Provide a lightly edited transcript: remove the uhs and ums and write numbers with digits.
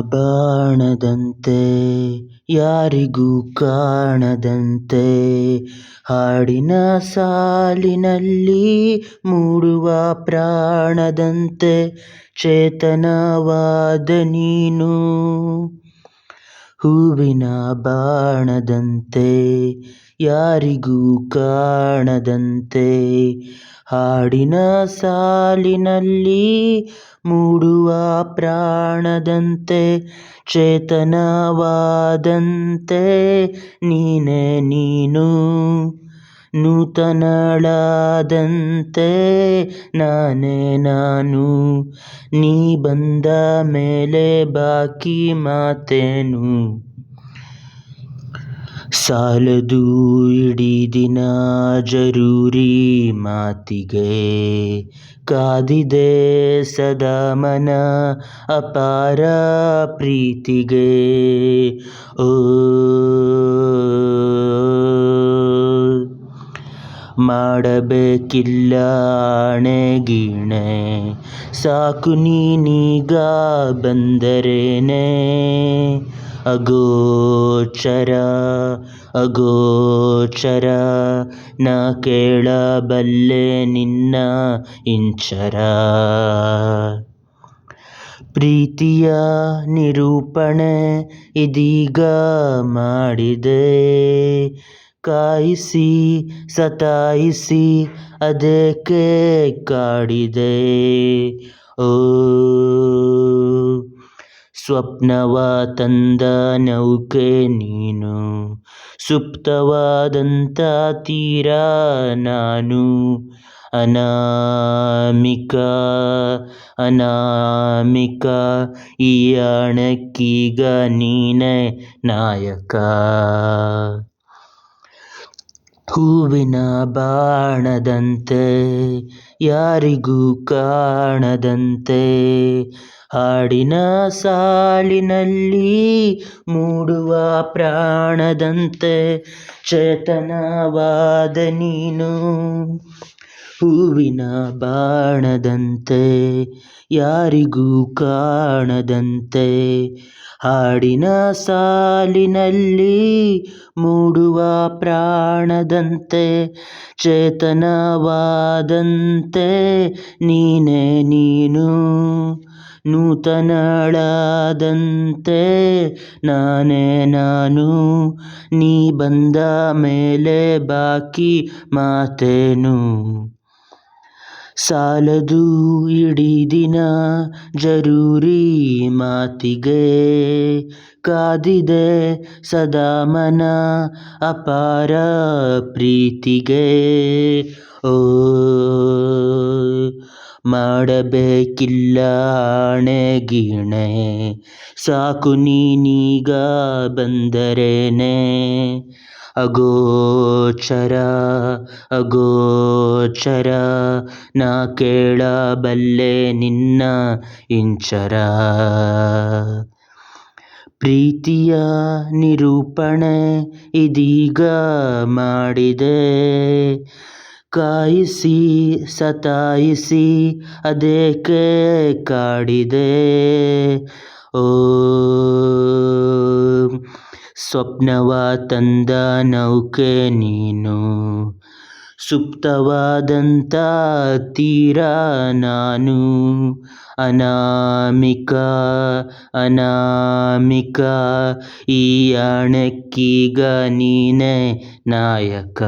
ಬಾಣದಂತೆ ಯಾರಿಗೂ ಕಾಣದಂತೆ ಹಾಡಿನ ಸಾಲಿನಲ್ಲಿ ಮೂಡುವ ಪ್ರಾಣದಂತೆ ಚೇತನವಾದ ನೀನು. ಹೂವಿನ ಬಾಣದಂತೆ ಯಾರಿಗೂ ಕಾಣದಂತೆ ಹಾಡಿನ ಸಾಲಿನಲ್ಲಿ ಮೂಡುವ ಪ್ರಾಣದಂತೆ ಚೇತನವಾದಂತೆ ನೀನೇ ನೀನು. ನೂತನಳಾದಂತೆ ನಾನೇ ನಾನು. ನೀ ಬಂದ ಮೇಲೆ ಬಾಕಿ ಮಾತೇನು. ಸಾಲದು ಇಡೀ ದಿನ ಜರೂರಿ ಮಾತಿಗೆ ಕಾದಿದೆ ಸದಾ ಮನ ಅಪಾರ ಪ್ರೀತಿಗೆ. ಓ ಮಾಡಬೇಕಿಲ್ಲ ಆಣೆಗೀಣೆ ಸಾಕು ನೀನೀಗ ಬಂದರೇನೆ. ಅಗೋಚರ ಅಗೋಚರ ನಾ ಕೇಳಬಲ್ಲೆ ನಿನ್ನ ಇಂಚರ. ಪ್ರೀತಿಯ ನಿರೂಪಣೆ ಇದೀಗ ಮಾಡಿದೆ ಕಾಯಿಸಿ ಸತಾಯಿಸಿ ಅದೇಕೆ ಕಾಡಿದೆ. ಓ ಸ್ವಪ್ನವ ತಂದ ನೌಕೆ ನೀನು ಸುಪ್ತವಾದಂಥ ತೀರ ನಾನು. ಅನಾಮಿಕ ಅನಾಮಿಕ ಈ ಆಣಕ್ಕೀಗ ನೀನೇ ನಾಯಕ. ಹೂವಿನ ಬಾಣದಂತೆ ಯಾರಿಗೂ ಕಾಣದಂತೆ ಹಾಡಿನ ಸಾಲಿನಲ್ಲಿ ಮೂಡುವ ಪ್ರಾಣದಂತೆ ಚೇತನವಾದ ನೀನು. ಹೂವಿನ ಬಾಣದಂತೆ ಯಾರಿಗೂ ಕಾಣದಂತೆ ಹಾಡಿನ ಸಾಲಿನಲ್ಲಿ ಮೂಡುವ ಪ್ರಾಣದಂತೆ ಚೇತನವಾದಂತೆ ನೀನೇ ನೀನು. ನೂತನಳಾದಂತೆ ನಾನೇ ನಾನು. ನೀ ಬಂದ ಮೇಲೆ ಬಾಕಿ ಮಾತೇನು. ಸಾಲದು ಇಡೀ ದಿನ ಜರೂರಿ ಮಾತಿಗೆ ಕಾದಿದೆ ಸದಾ ಮನ ಅಪಾರ ಪ್ರೀತಿಗೆ. ಓ ಮಾಡಬೇಕಿಲ್ಲ ಆಣೆಗೀಣೆ ಸಾಕು ನೀನೀಗ ಬಂದರೇನೆ. ಅಗೋಚರ ಅಗೋಚರ ನಾ ಕೇಳಬಲ್ಲೆ ನಿನ್ನ ಇಂಚರ. ಪ್ರೀತಿಯ ನಿರೂಪಣೆ ಇದೀಗ ಮಾಡಿದೆ ಕಾಯಿಸಿ ಸತಾಯಿಸಿ ಅದೇಕೆ ಕಾಡಿದೆ. ಓ ಸ್ವಪ್ನವ ತಂದ ನೌಕೆ ನೀನು ಸುಪ್ತವಾದಂಥ ತೀರ ನಾನು. ಅನಾಮಿಕ ಅನಾಮಿಕ ಈ ಆಣಕ್ಕೀಗ ನೀನೇ ನಾಯಕ.